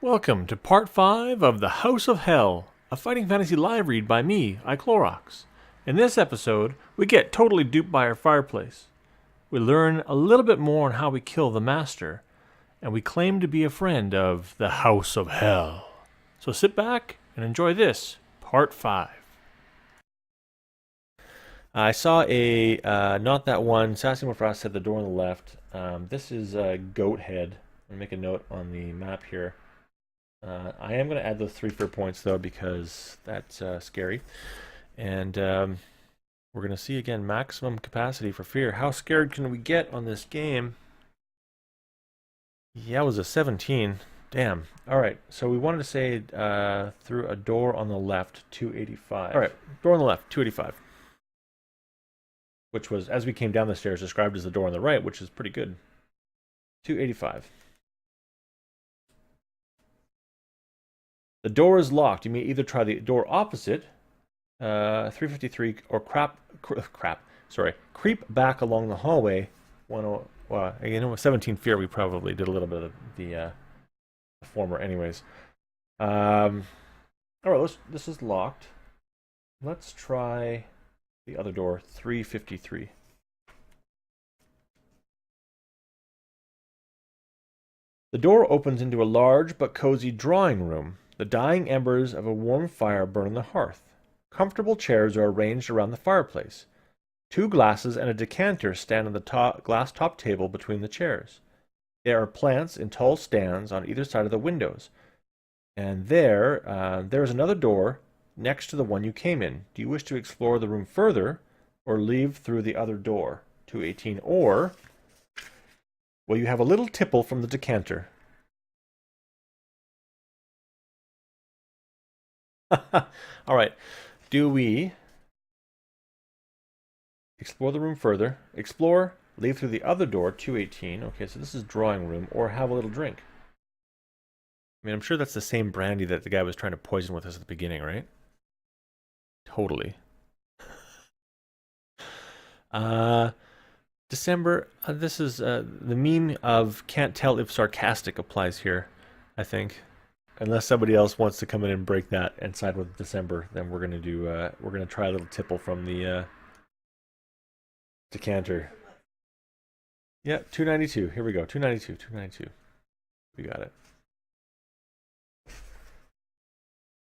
Welcome to part 5 of The House of Hell, a fighting fantasy live read by me, iClorox. In this episode, we get totally duped by our fireplace. We learn a little bit more on how we kill the master, and we claim to be a friend of the House of Hell. So sit back and enjoy this, part 5. I saw not that one, Sassy Morfrost said the door on the left. This is Goat Head. I'm going to make a note on the map here. I am going to add those 3 fear points, though, because that's scary. And we're going to see, again, maximum capacity for fear. How scared can we get on this game? Yeah, it was a 17. Damn. All right, so we wanted to say through a door on the left, 285. All right, door on the left, 285. Which was, as we came down the stairs, described as the door on the right, which is pretty good. 285. The door is locked. You may either try the door opposite, 353, or creep back along the hallway. With 17 fear, we probably did a little bit of the former, anyways. All right, this is locked. Let's try the other door, 353. The door opens into a large but cozy drawing room. The dying embers of a warm fire burn on the hearth. Comfortable chairs are arranged around the fireplace. 2 glasses and a decanter stand on the glass-top table between the chairs. There are plants in tall stands on either side of the windows. And there is another door next to the one you came in. Do you wish to explore the room further or leave through the other door, 218? Or will you have a little tipple from the decanter? All right. Do we explore the room further? Explore, leave through the other door, 218. Okay, so this is drawing room, or have a little drink. I mean, I'm sure that's the same brandy that the guy was trying to poison with us at the beginning, right? Totally. December, this is the meme of can't tell if sarcastic applies here, I think. Unless somebody else wants to come in and break that and side with December, then we're gonna try a little tipple from the decanter. Yeah, 292. Here we go. 292. 292. We got it.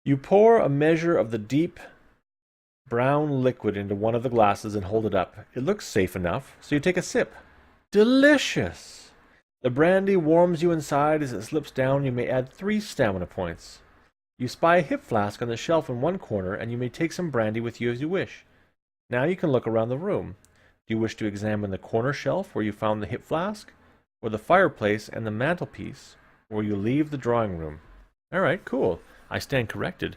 You pour a measure of the deep brown liquid into one of the glasses and hold it up. It looks safe enough, so you take a sip. Delicious! The brandy warms you inside. As it slips down, you may add 3 stamina points. You spy a hip flask on the shelf in one corner, and you may take some brandy with you as you wish. Now you can look around the room. Do you wish to examine the corner shelf where you found the hip flask, or the fireplace and the mantelpiece, or will you leave the drawing room? All right, cool. I stand corrected.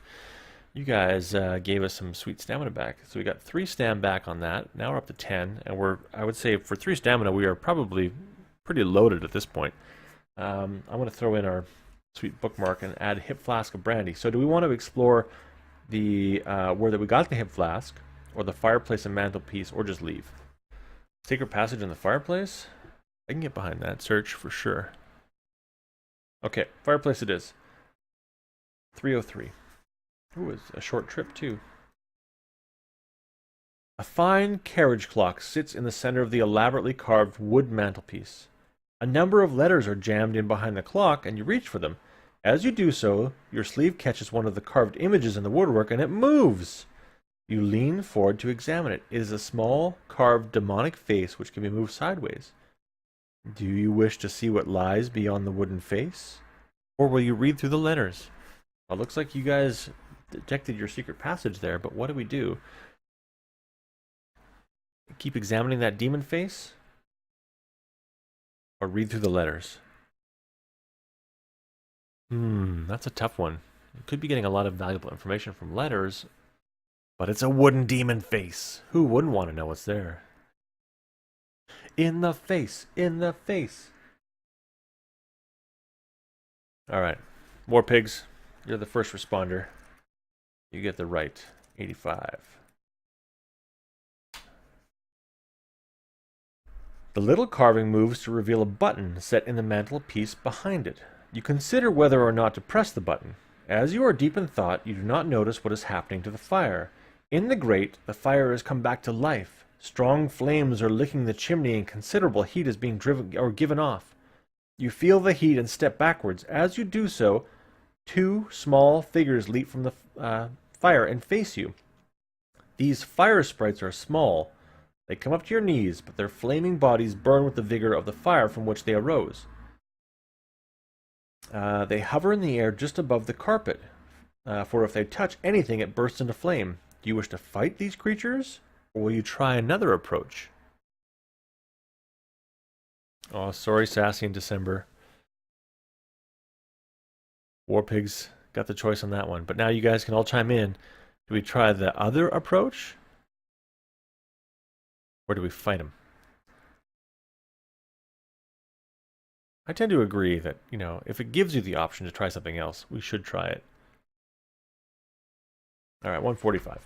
You guys gave us some sweet stamina back. So we got 3 stam back on that. Now we're up to 10, and I would say for 3 stamina, we are probably pretty loaded at this point. I'm going to throw in our sweet bookmark and add hip flask of brandy. So do we want to explore the where that we got the hip flask, or the fireplace and mantelpiece, or just leave? Secret passage in the fireplace? I can get behind that. Search for sure. Okay, fireplace it is. 303. Ooh, it's a short trip too. A fine carriage clock sits in the center of the elaborately carved wood mantelpiece. A number of letters are jammed in behind the clock, and you reach for them. As you do so, your sleeve catches one of the carved images in the woodwork, and it moves. You lean forward to examine it. It is a small, carved demonic face which can be moved sideways. Do you wish to see what lies beyond the wooden face? Or will you read through the letters? Well, it looks like you guys detected your secret passage there, but what do we do? Keep examining that demon face? Or read through the letters? That's a tough one. You could be getting a lot of valuable information from letters, but it's a wooden demon face. Who wouldn't want to know what's there? In the face! In the face! Alright. War Pigs, you're the first responder. You get the right. 85. The little carving moves to reveal a button set in the mantelpiece behind it. You consider whether or not to press the button. As you are deep in thought, you do not notice what is happening to the fire. In the grate, the fire has come back to life. Strong flames are licking the chimney and considerable heat is being driven or given off. You feel the heat and step backwards. As you do so, two small figures leap from the fire and face you. These fire sprites are small. They come up to your knees, but their flaming bodies burn with the vigor of the fire from which they arose. They hover in the air just above the carpet, for if they touch anything, it bursts into flame. Do you wish to fight these creatures, or will you try another approach? Oh, sorry, Sassy in December. Warpigs got the choice on that one, but now you guys can all chime in. Do we try the other approach, or do we fight them? I tend to agree that, you know, if it gives you the option to try something else, we should try it. All right, 145.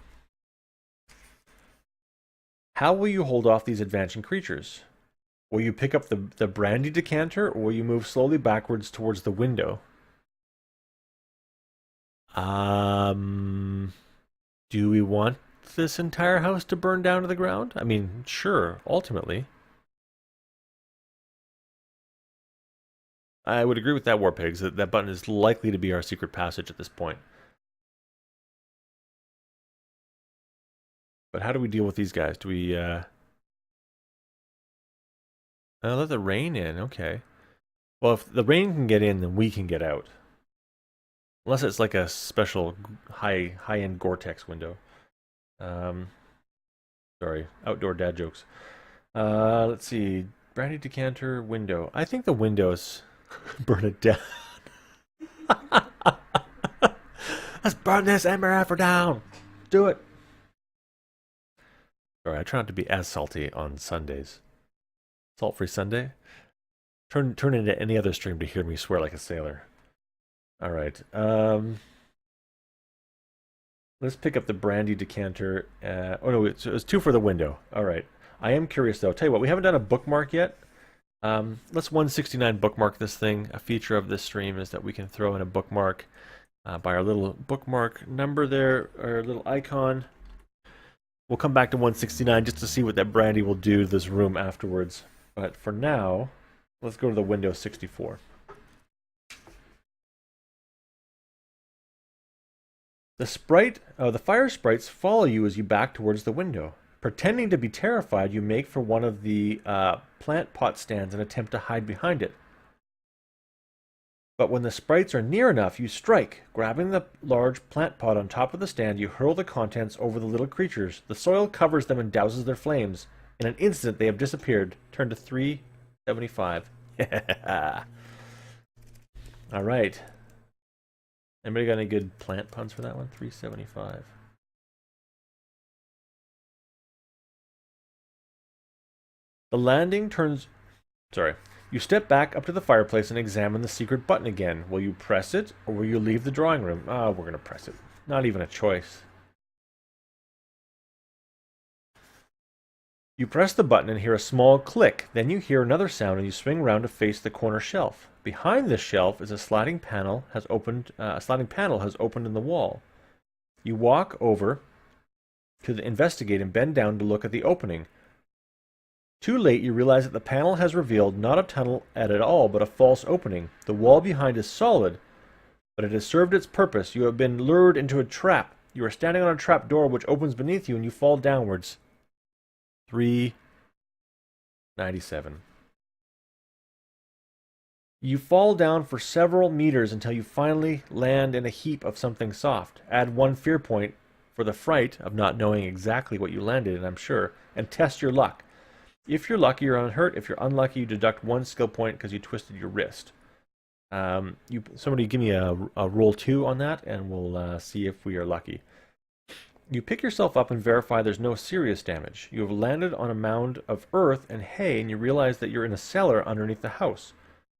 How will you hold off these advancing creatures? Will you pick up the brandy decanter, or will you move slowly backwards towards the window? Do we want this entire house to burn down to the ground? I mean, sure, ultimately. I would agree with that, Warpigs, that button is likely to be our secret passage at this point. But how do we deal with these guys? Do we, let the rain in, okay. Well, if the rain can get in, then we can get out. Unless it's like a special high-end Gore-Tex window. Sorry, outdoor dad jokes. Let's see. Brandy decanter, window. I think the windows burn it down. Let's burn this ember effer down. Do it. Sorry, I try not to be as salty on Sundays. Salt-free Sunday? Turn into any other stream to hear me swear like a sailor. All right. Let's pick up the brandy decanter. Oh no, it was 2 for the window. All right. I am curious though. Tell you what, we haven't done a bookmark yet. Let's 169 bookmark this thing. A feature of this stream is that we can throw in a bookmark by our little bookmark number there, our little icon. We'll come back to 169 just to see what that brandy will do to this room afterwards. But for now, let's go to the window 64. The fire sprites follow you as you back towards the window. Pretending to be terrified, you make for one of the plant pot stands and attempt to hide behind it. But when the sprites are near enough, you strike. Grabbing the large plant pot on top of the stand, you hurl the contents over the little creatures. The soil covers them and douses their flames. In an instant, they have disappeared. Turn to 375. All right. Anybody got any good plant puns for that one? 375. The landing turns... Sorry. You step back up to the fireplace and examine the secret button again. Will you press it, or will you leave the drawing room? Oh, we're going to press it. Not even a choice. You press the button and hear a small click. Then you hear another sound and you swing around to face the corner shelf. Behind this shelf is a sliding panel has opened in the wall. You walk over to investigate and bend down to look at the opening. Too late, you realize that the panel has revealed not a tunnel at all, but a false opening. The wall behind is solid, but it has served its purpose. You have been lured into a trap. You are standing on a trap door which opens beneath you and you fall downwards. 397. You fall down for several meters until you finally land in a heap of something soft. Add 1 fear point for the fright of not knowing exactly what you landed in, I'm sure, and test your luck. If you're lucky, you're unhurt. If you're unlucky, you deduct 1 skill point because you twisted your wrist. Somebody give me a roll 2 on that, and we'll see if we are lucky. You pick yourself up and verify there's no serious damage. You have landed on a mound of earth and hay, and you realize that you're in a cellar underneath the house.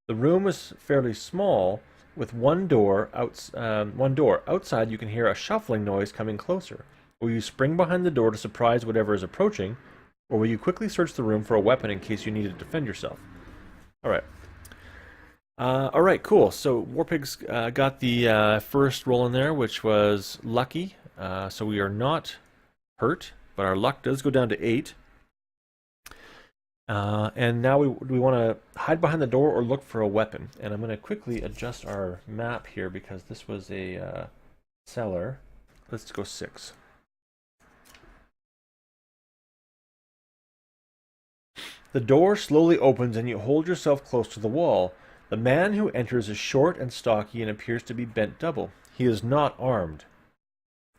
The room is fairly small, with one door. Outside, you can hear a shuffling noise coming closer. Will you spring behind the door to surprise whatever is approaching, or will you quickly search the room for a weapon in case you need to defend yourself? All right. All right, cool. So Warpig's got the first roll in there, which was lucky. So we are not hurt, but our luck does go down to 8. And now we want to hide behind the door or look for a weapon. And I'm going to quickly adjust our map here because this was a cellar. Let's go 6. The door slowly opens and you hold yourself close to the wall. The man who enters is short and stocky and appears to be bent double. He is not armed.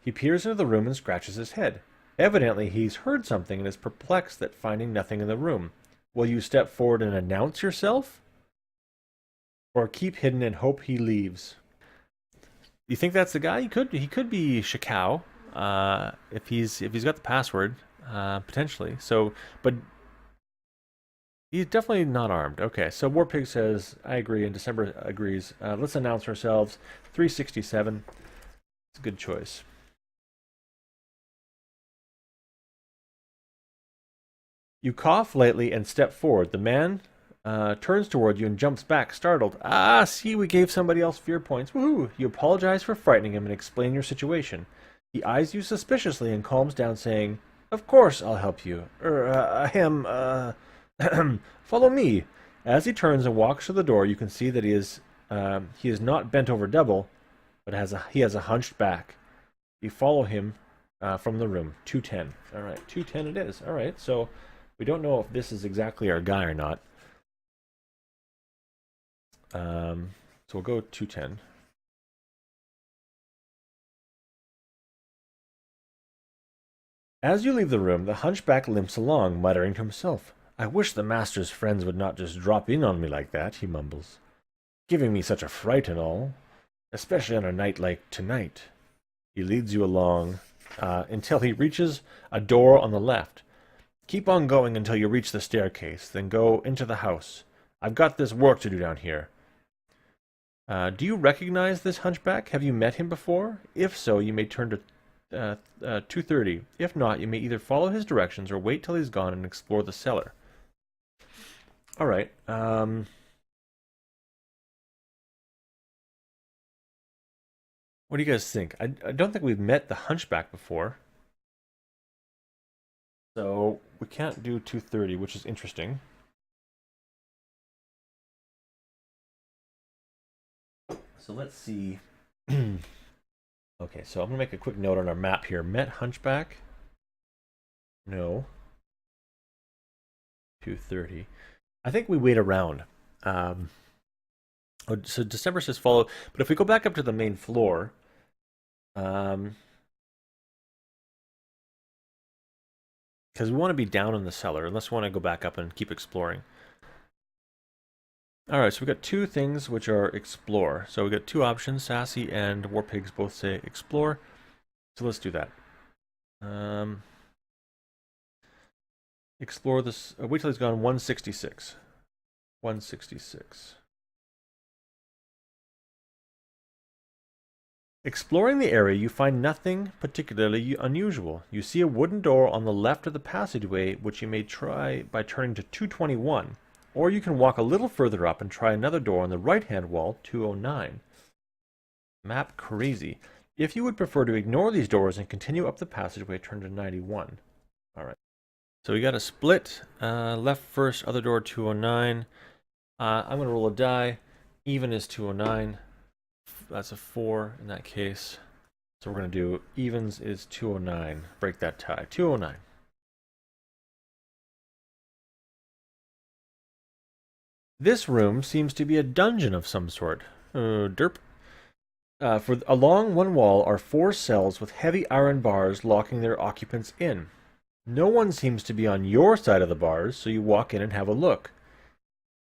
He peers into the room and scratches his head. Evidently, he's heard something and is perplexed at finding nothing in the room. Will you step forward and announce yourself? Or keep hidden and hope he leaves? You think that's the guy? He could be Shikao, if he's got the password, potentially. So, but he's definitely not armed. Okay, so Warpig says, I agree, and December agrees. Let's announce ourselves. 367. It's a good choice. You cough lightly and step forward. The man turns toward you and jumps back, startled. Ah, see, we gave somebody else fear points. Woohoo! You apologize for frightening him and explain your situation. He eyes you suspiciously and calms down, saying, Of course I'll help you. Follow me. As he turns and walks to the door, you can see that he is not bent over double, but he has a hunched back. You follow him from the room. 210. All right, 210 it is. All right, so we don't know if this is exactly our guy or not. So we'll go 210. As you leave the room, the hunchback limps along, muttering to himself. I wish the master's friends would not just drop in on me like that, he mumbles. Giving me such a fright and all, especially on a night like tonight. He leads you along until he reaches a door on the left. Keep on going until you reach the staircase, then go into the house. I've got this work to do down here. Do you recognize this hunchback? Have you met him before? If so, you may turn to 230. If not, you may either follow his directions or wait till he's gone and explore the cellar. All right. What do you guys think? I don't think we've met the hunchback before. So we can't do 230, which is interesting. So let's see. Okay, so I'm going to make a quick note on our map here. Met hunchback? No. 230. I think we wait around. So December says follow. But if we go back up to the main floor, because we want to be down in the cellar, unless we want to go back up and keep exploring. All right, so we've got two things which are explore. So we've got two options. Sassy and Warpigs both say explore. So let's do that. Explore this. Wait till he's gone 166. 166. Exploring the area, you find nothing particularly unusual. You see a wooden door on the left of the passageway, which you may try by turning to 221. Or you can walk a little further up and try another door on the right-hand wall, 209. Map crazy. If you would prefer to ignore these doors and continue up the passageway, turn to 91. All right. So we got a split. Left first, other door 209. I'm going to roll a die. Even is 209. That's a 4 in that case. So we're going to do evens is 209. Break that tie. 209. This room seems to be a dungeon of some sort. Derp. For along one wall are 4 cells with heavy iron bars locking their occupants in. No one seems to be on your side of the bars, so you walk in and have a look.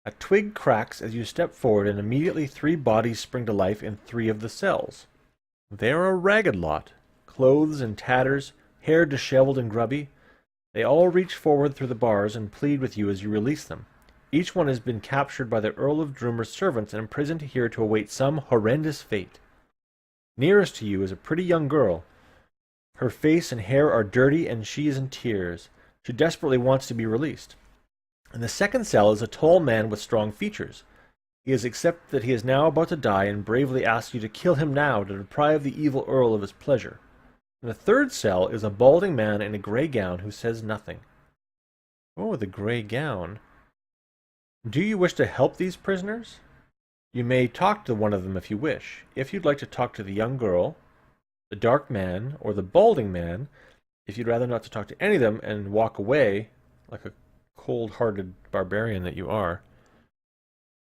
A twig cracks as you step forward, and immediately 3 bodies spring to life in 3 of the cells. They are a ragged lot, clothes in tatters, hair disheveled and grubby. They all reach forward through the bars and plead with you as you release them. Each one has been captured by the Earl of Droomer's servants and imprisoned here to await some horrendous fate. Nearest to you is a pretty young girl. Her face and hair are dirty and she is in tears. She desperately wants to be released. In the second cell is a tall man with strong features. He has accepted that he is now about to die and bravely asks you to kill him now to deprive the evil Earl of his pleasure. In the third cell is a balding man in a grey gown who says nothing. Oh, the grey gown. Do you wish to help these prisoners? You may talk to one of them if you wish. If you'd like to talk to the young girl, the dark man, or the balding man, if you'd rather not to talk to any of them and walk away like a cold-hearted barbarian that you are,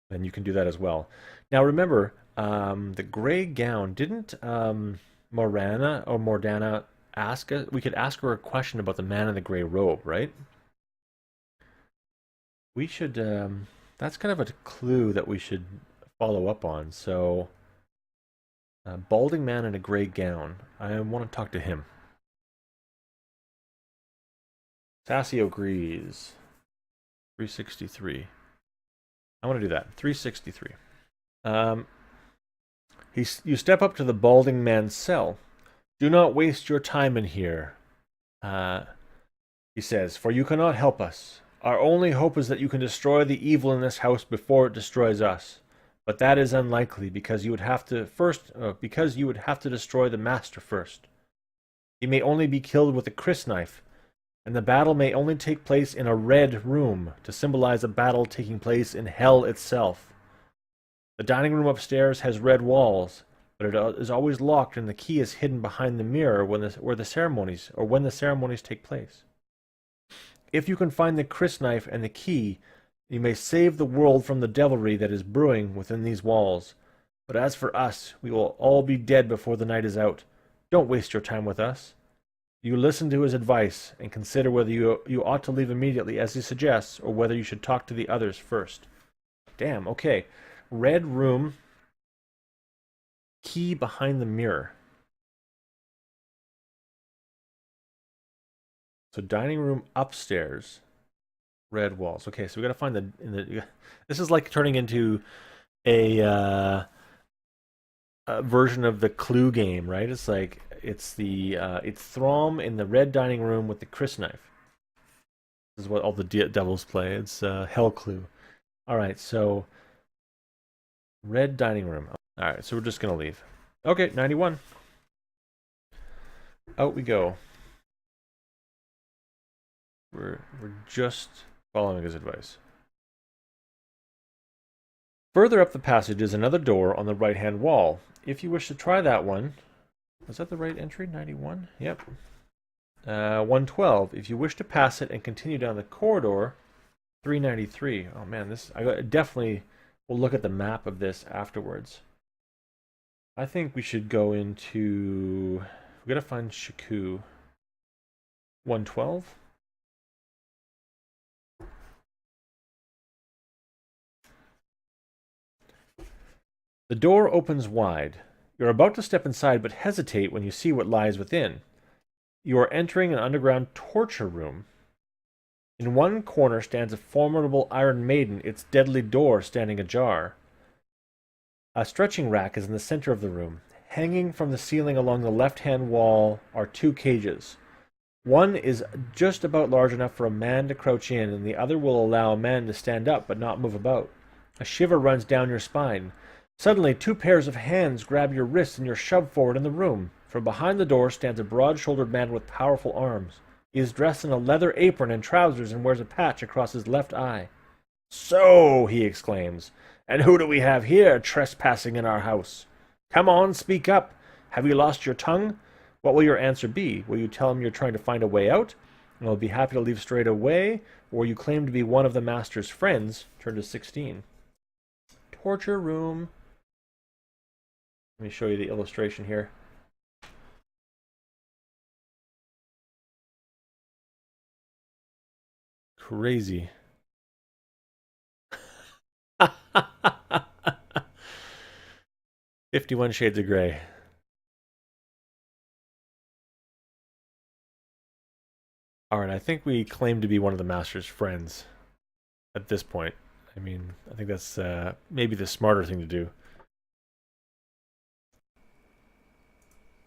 then you can do that as well. Now remember, the grey gown, didn't Mordana ask us? We could ask her a question about the man in the grey robe, right? We should, that's kind of a clue that we should follow up on. So, balding man in a grey gown. I want to talk to him. Sassy agrees. 363. I want to do that. 363. You step up to the balding man's cell. Do not waste your time in here, he says, for you cannot help us. Our only hope is that you can destroy the evil in this house before it destroys us. But that is unlikely because you would have to destroy the master first. He may only be killed with a crysknife, and the battle may only take place in a red room to symbolize a battle taking place in hell itself. The dining room upstairs has red walls, but it is always locked and the key is hidden behind the mirror when the ceremonies take place. If you can find the crysknife and the key, you may save the world from the devilry that is brewing within these walls. But as for us, we will all be dead before the night is out. Don't waste your time with us. You listen to his advice and consider whether you ought to leave immediately as he suggests, or whether you should talk to the others first. Damn, okay. Red room. Key behind the mirror. So dining room upstairs. Red walls. Okay, so we gotta find this is like turning into a version of the Clue game, right? It's like it's Throm in the red dining room with the crysknife. This is what all the devils play. It's Hell Clue. All right, so red dining room. All right, so we're just gonna leave. Okay, 91. Out we go. We're just following his advice. Further up the passage is another door on the right-hand wall. If you wish to try that one, is that the right entry? 91? Yep. 112. If you wish to pass it and continue down the corridor, 393. Oh man, I definitely will look at the map of this afterwards. I think we should go into. We gotta find Shaku. 112. The door opens wide. You're about to step inside, but hesitate when you see what lies within. You are entering an underground torture room. In one corner stands a formidable Iron Maiden, its deadly door standing ajar. A stretching rack is in the center of the room. Hanging from the ceiling along the left-hand wall are two cages. One is just about large enough for a man to crouch in, and the other will allow a man to stand up but not move about. A shiver runs down your spine. Suddenly, two pairs of hands grab your wrists and you're shoved forward in the room. From behind the door stands a broad-shouldered man with powerful arms. He is dressed in a leather apron and trousers and wears a patch across his left eye. "So," he exclaims, "and who do we have here trespassing in our house? Come on, speak up. Have you lost your tongue? What will your answer be? Will you tell him you're trying to find a way out, and will be happy to leave straight away, or you claim to be one of the master's friends?" Turn to 16. Torture room. Let me show you the illustration here. Crazy. 51 Shades of Grey. Alright, I think we claim to be one of the master's friends at this point. I mean, I think that's maybe the smarter thing to do.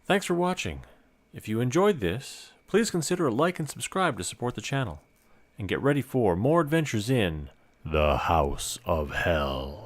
Thanks for watching. If you enjoyed this, please consider a like and subscribe to support the channel. And get ready for more adventures in the House of Hell.